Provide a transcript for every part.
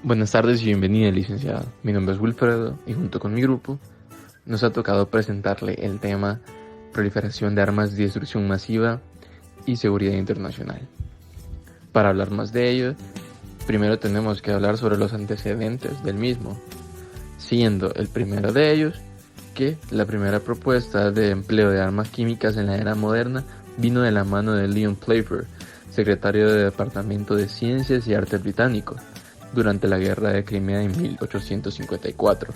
Buenas tardes y bienvenida, licenciado. Mi nombre es Wilfredo y junto con mi grupo nos ha tocado presentarle el tema proliferación de armas de destrucción masiva y seguridad internacional. Para hablar más de ello, primero tenemos que hablar sobre los antecedentes del mismo, siendo el primero de ellos que la primera propuesta de empleo de armas químicas en la era moderna vino de la mano de Leon Playfair, secretario del Departamento de Ciencias y Arte británico, durante la Guerra de Crimea en 1854.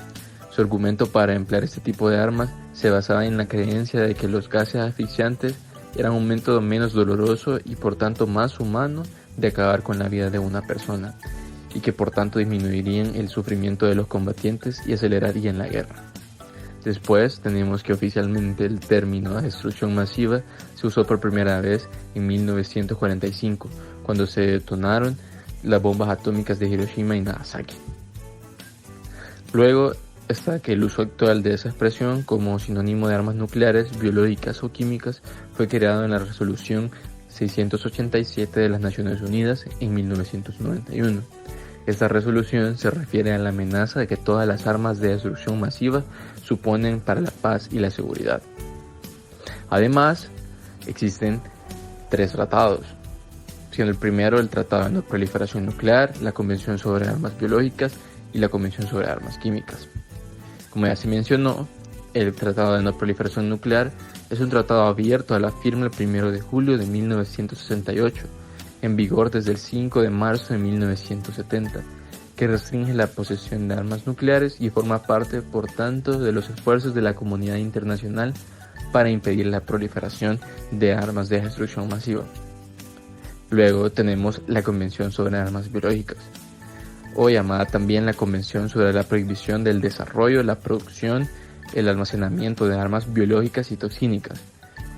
Su argumento para emplear este tipo de armas se basaba en la creencia de que los gases asfixiantes eran un método menos doloroso y por tanto más humano de acabar con la vida de una persona, y que por tanto disminuirían el sufrimiento de los combatientes y acelerarían la guerra. Después tenemos que oficialmente el término destrucción masiva se usó por primera vez en 1945, cuando se detonaron las bombas atómicas de Hiroshima y Nagasaki. Luego está que el uso actual de esa expresión como sinónimo de armas nucleares, biológicas o químicas fue creado en la Resolución 687 de las Naciones Unidas en 1991. Esta resolución se refiere a la amenaza de que todas las armas de destrucción masiva suponen para la paz y la seguridad. Además, existen 3 tratados, siendo el primero el Tratado de No Proliferación Nuclear, la Convención sobre Armas Biológicas y la Convención sobre Armas Químicas. Como ya se mencionó, el Tratado de No Proliferación Nuclear es un tratado abierto a la firma el 1 de julio de 1968, en vigor desde el 5 de marzo de 1970, que restringe la posesión de armas nucleares y forma parte, por tanto, de los esfuerzos de la comunidad internacional para impedir la proliferación de armas de destrucción masiva. Luego tenemos la Convención sobre Armas Biológicas, o llamada también la Convención sobre la Prohibición del Desarrollo, la Producción, el Almacenamiento de Armas Biológicas y Toxínicas.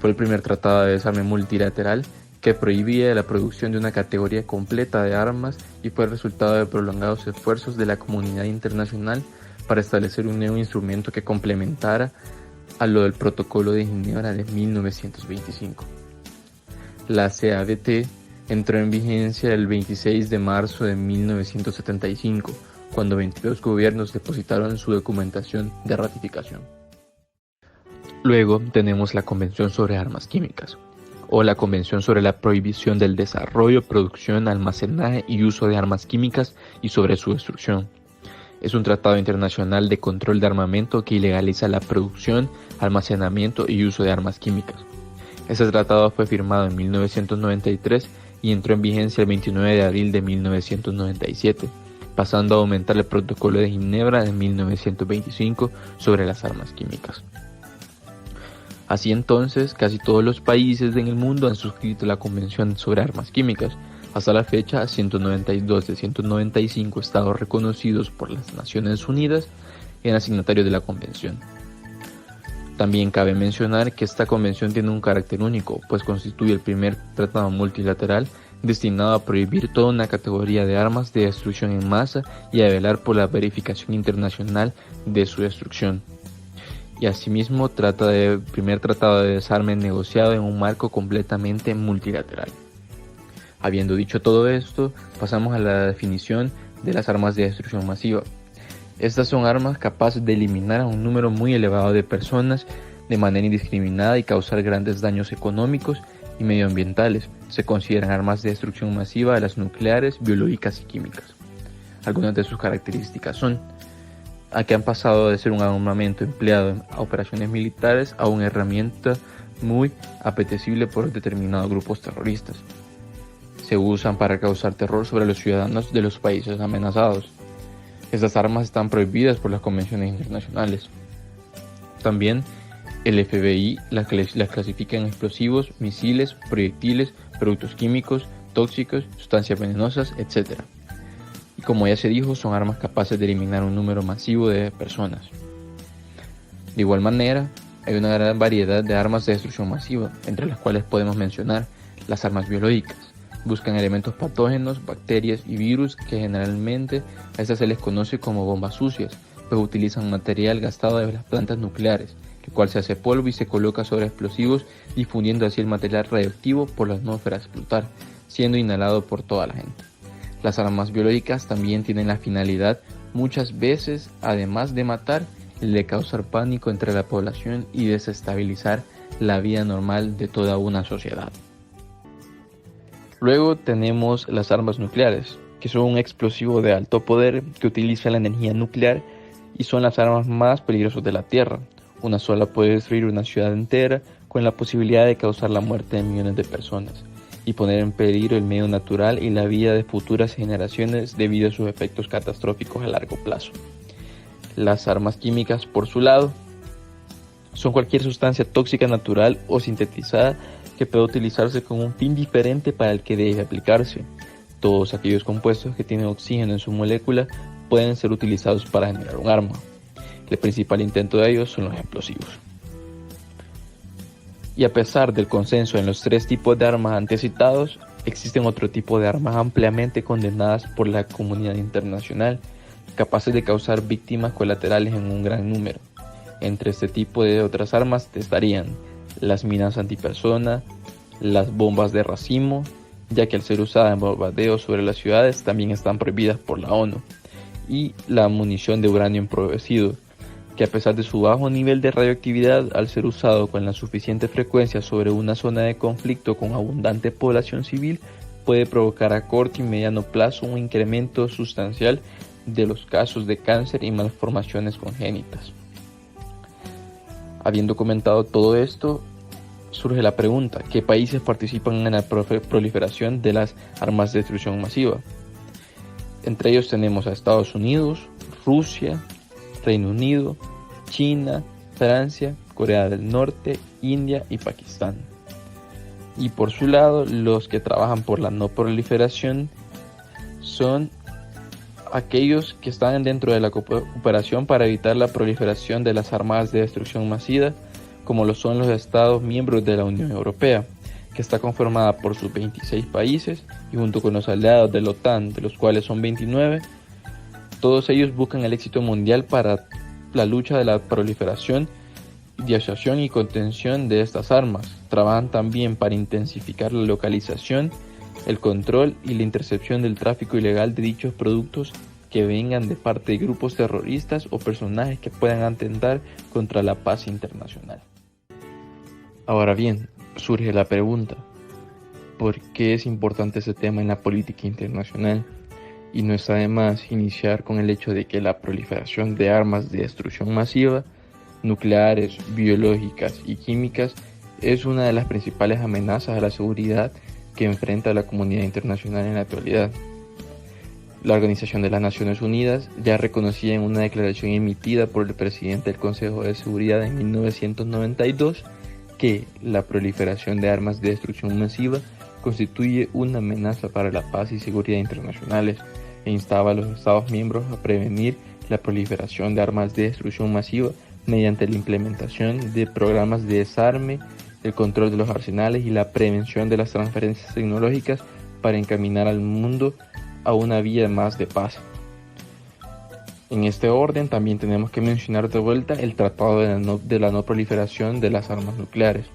Fue el primer tratado de desarme multilateral que prohibía la producción de una categoría completa de armas y fue el resultado de prolongados esfuerzos de la comunidad internacional para establecer un nuevo instrumento que complementara a lo del Protocolo de Ginebra de 1925. La CABT entró en vigencia el 26 de marzo de 1975, cuando 22 gobiernos depositaron su documentación de ratificación. Luego tenemos la Convención sobre Armas Químicas, o la Convención sobre la Prohibición del Desarrollo, Producción, Almacenaje y Uso de Armas Químicas y sobre su destrucción. Es un tratado internacional de control de armamento que ilegaliza la producción, almacenamiento y uso de armas químicas. Este tratado fue firmado en 1993 y entró en vigencia el 29 de abril de 1997, pasando a aumentar el Protocolo de Ginebra de 1925 sobre las armas químicas. Así entonces, casi todos los países en el mundo han suscrito la Convención sobre Armas Químicas. Hasta la fecha, 192 de 195 estados reconocidos por las Naciones Unidas eran signatarios de la Convención. También cabe mencionar que esta convención tiene un carácter único, pues constituye el primer tratado multilateral destinado a prohibir toda una categoría de armas de destrucción en masa y a velar por la verificación internacional de su destrucción. Y asimismo trata del primer tratado de desarme negociado en un marco completamente multilateral. Habiendo dicho todo esto, pasamos a la definición de las armas de destrucción masiva. Estas son armas capaces de eliminar a un número muy elevado de personas de manera indiscriminada y causar grandes daños económicos y medioambientales. Se consideran armas de destrucción masiva a las nucleares, biológicas y químicas. Algunas de sus características son que han pasado de ser un armamento empleado en operaciones militares a una herramienta muy apetecible por determinados grupos terroristas. Se usan para causar terror sobre los ciudadanos de los países amenazados. Estas armas están prohibidas por las convenciones internacionales. También el FBI las clasifica en explosivos, misiles, proyectiles, productos químicos, tóxicos, sustancias venenosas, etc. Y como ya se dijo, son armas capaces de eliminar un número masivo de personas. De igual manera, hay una gran variedad de armas de destrucción masiva, entre las cuales podemos mencionar las armas biológicas. Buscan elementos patógenos, bacterias y virus que generalmente a estas se les conoce como bombas sucias, pues utilizan material gastado de las plantas nucleares, el cual se hace polvo y se coloca sobre explosivos, difundiendo así el material radioactivo por la atmósfera a explotar, siendo inhalado por toda la gente. Las armas biológicas también tienen la finalidad, muchas veces, además de matar, el de causar pánico entre la población y desestabilizar la vida normal de toda una sociedad. Luego tenemos las armas nucleares, que son un explosivo de alto poder que utiliza la energía nuclear y son las armas más peligrosas de la Tierra. Una sola puede destruir una ciudad entera con la posibilidad de causar la muerte de millones de personas y poner en peligro el medio natural y la vida de futuras generaciones debido a sus efectos catastróficos a largo plazo. Las armas químicas, por su lado, son cualquier sustancia tóxica natural o sintetizada que puede utilizarse con un fin diferente para el que debe aplicarse. Todos aquellos compuestos que tienen oxígeno en su molécula pueden ser utilizados para generar un arma. El principal intento de ellos son los explosivos. Y a pesar del consenso en los tres tipos de armas antes citados, existen otro tipo de armas ampliamente condenadas por la comunidad internacional, capaces de causar víctimas colaterales en un gran número. Entre este tipo de otras armas estarían las minas antipersona, las bombas de racimo, ya que al ser usadas en bombardeos sobre las ciudades también están prohibidas por la ONU, y la munición de uranio empobrecido, que a pesar de su bajo nivel de radioactividad, al ser usado con la suficiente frecuencia sobre una zona de conflicto con abundante población civil, puede provocar a corto y mediano plazo un incremento sustancial de los casos de cáncer y malformaciones congénitas. Habiendo comentado todo esto, surge la pregunta: ¿qué países participan en la proliferación de las armas de destrucción masiva? Entre ellos tenemos a Estados Unidos, Rusia, Reino Unido, China, Francia, Corea del Norte, India y Pakistán. Y por su lado, los que trabajan por la no proliferación son aquellos que están dentro de la cooperación para evitar la proliferación de las armas de destrucción masiva, como lo son los Estados miembros de la Unión Europea, que está conformada por sus 26 países y junto con los aliados de la OTAN, de los cuales son 29, todos ellos buscan el éxito mundial para la lucha de la proliferación, dissuasión y contención de estas armas. Trabajan también para intensificar la localización, el control y la intercepción del tráfico ilegal de dichos productos que vengan de parte de grupos terroristas o personajes que puedan atentar contra la paz internacional. Ahora bien, surge la pregunta: ¿por qué es importante ese tema en la política internacional? Y no está de más iniciar con el hecho de que la proliferación de armas de destrucción masiva, nucleares, biológicas y químicas, es una de las principales amenazas a la seguridad que enfrenta la comunidad internacional en la actualidad. La Organización de las Naciones Unidas ya reconocía en una declaración emitida por el presidente del Consejo de Seguridad en 1992 que la proliferación de armas de destrucción masiva constituye una amenaza para la paz y seguridad internacionales e instaba a los Estados miembros a prevenir la proliferación de armas de destrucción masiva mediante la implementación de programas de desarme, el control de los arsenales y la prevención de las transferencias tecnológicas para encaminar al mundo a una vía más de paz. En este orden también tenemos que mencionar de vuelta el Tratado de la no proliferación de las armas nucleares,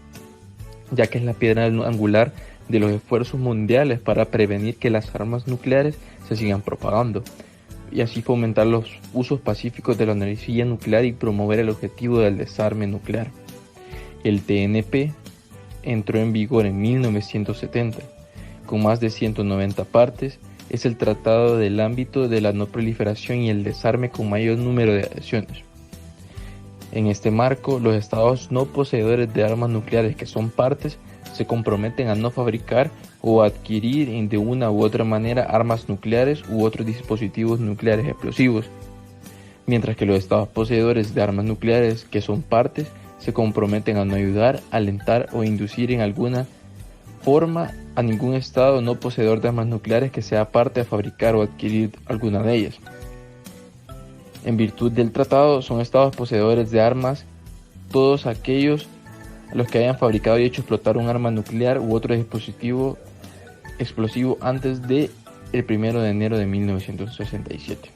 ya que es la piedra angular de los esfuerzos mundiales para prevenir que las armas nucleares se sigan propagando y así fomentar los usos pacíficos de la energía nuclear y promover el objetivo del desarme nuclear. El TNP entró en vigor en 1970, con más de 190 partes. Es el tratado del ámbito de la no proliferación y el desarme con mayor número de adhesiones. En este marco, los estados no poseedores de armas nucleares que son partes se comprometen a no fabricar o adquirir de una u otra manera armas nucleares u otros dispositivos nucleares explosivos, mientras que los estados poseedores de armas nucleares que son partes se comprometen a no ayudar, alentar o inducir en alguna forma a ningún estado no poseedor de armas nucleares que sea parte a fabricar o adquirir alguna de ellas. En virtud del tratado, son estados poseedores de armas todos aquellos a los que hayan fabricado y hecho explotar un arma nuclear u otro dispositivo explosivo antes del 1 de enero de 1967.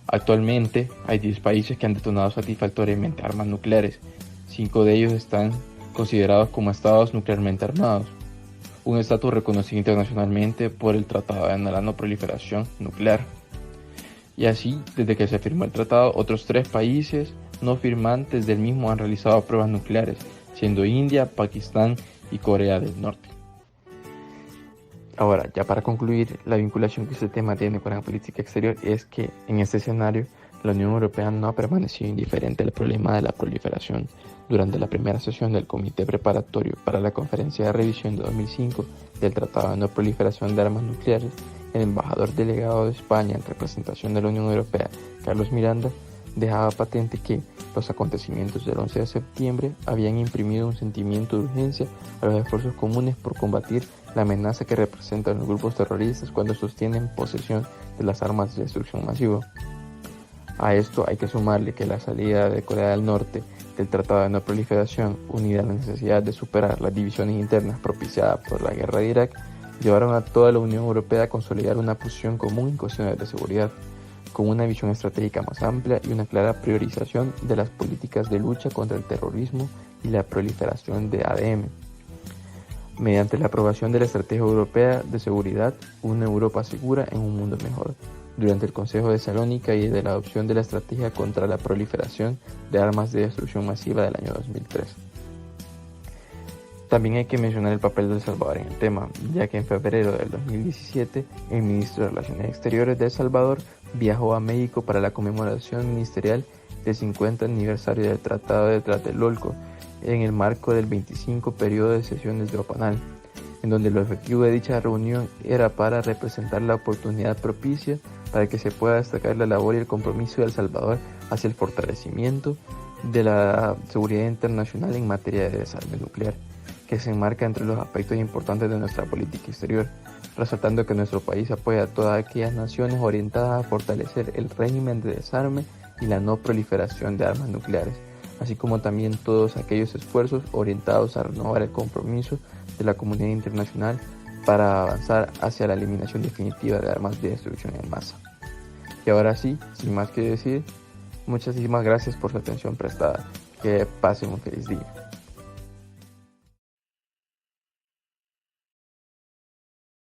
Actualmente hay 10 países que han detonado satisfactoriamente armas nucleares. 5 de ellos están considerados como estados nuclearmente armados. un estatus reconocido internacionalmente por el Tratado de la No Proliferación Nuclear. Y así, desde que se firmó el tratado, otros 3 países no firmantes del mismo han realizado pruebas nucleares, siendo India, Pakistán y Corea del Norte. Ahora, ya para concluir, la vinculación que este tema tiene con la política exterior es que en este escenario la Unión Europea no ha permanecido indiferente al problema de la proliferación. Durante la primera sesión del Comité Preparatorio para la Conferencia de Revisión de 2005 del Tratado de No Proliferación de Armas Nucleares, el embajador delegado de España en representación de la Unión Europea, Carlos Miranda, dejaba patente que los acontecimientos del 11 de septiembre habían imprimido un sentimiento de urgencia a los esfuerzos comunes por combatir la amenaza que representan los grupos terroristas cuando sostienen posesión de las armas de destrucción masiva. A esto hay que sumarle que la salida de Corea del Norte del Tratado de No Proliferación, unida a la necesidad de superar las divisiones internas propiciadas por la guerra de Irak, llevaron a toda la Unión Europea a consolidar una posición común en cuestiones de seguridad, con una visión estratégica más amplia y una clara priorización de las políticas de lucha contra el terrorismo y la proliferación de ADM. Mediante la aprobación de la Estrategia Europea de Seguridad, una Europa segura en un mundo mejor, durante el Consejo de Salónica y de la adopción de la Estrategia contra la Proliferación de Armas de Destrucción Masiva del año 2003. También hay que mencionar el papel de El Salvador en el tema, ya que en febrero del 2017 el ministro de Relaciones Exteriores de El Salvador viajó a México para la conmemoración ministerial del 50 aniversario del Tratado de Tlatelolco en el marco del 25 periodo de sesiones de OPANAL, en donde el objetivo de dicha reunión era para representar la oportunidad propicia para que se pueda destacar la labor y el compromiso de El Salvador hacia el fortalecimiento de la seguridad internacional en materia de desarme nuclear, que se enmarca entre los aspectos importantes de nuestra política exterior, resaltando que nuestro país apoya a todas aquellas naciones orientadas a fortalecer el régimen de desarme y la no proliferación de armas nucleares, así como también todos aquellos esfuerzos orientados a renovar el compromiso de la comunidad internacional para avanzar hacia la eliminación definitiva de armas de destrucción en masa. Y ahora sí, sin más que decir, muchísimas gracias por su atención prestada. Que pasen un feliz día.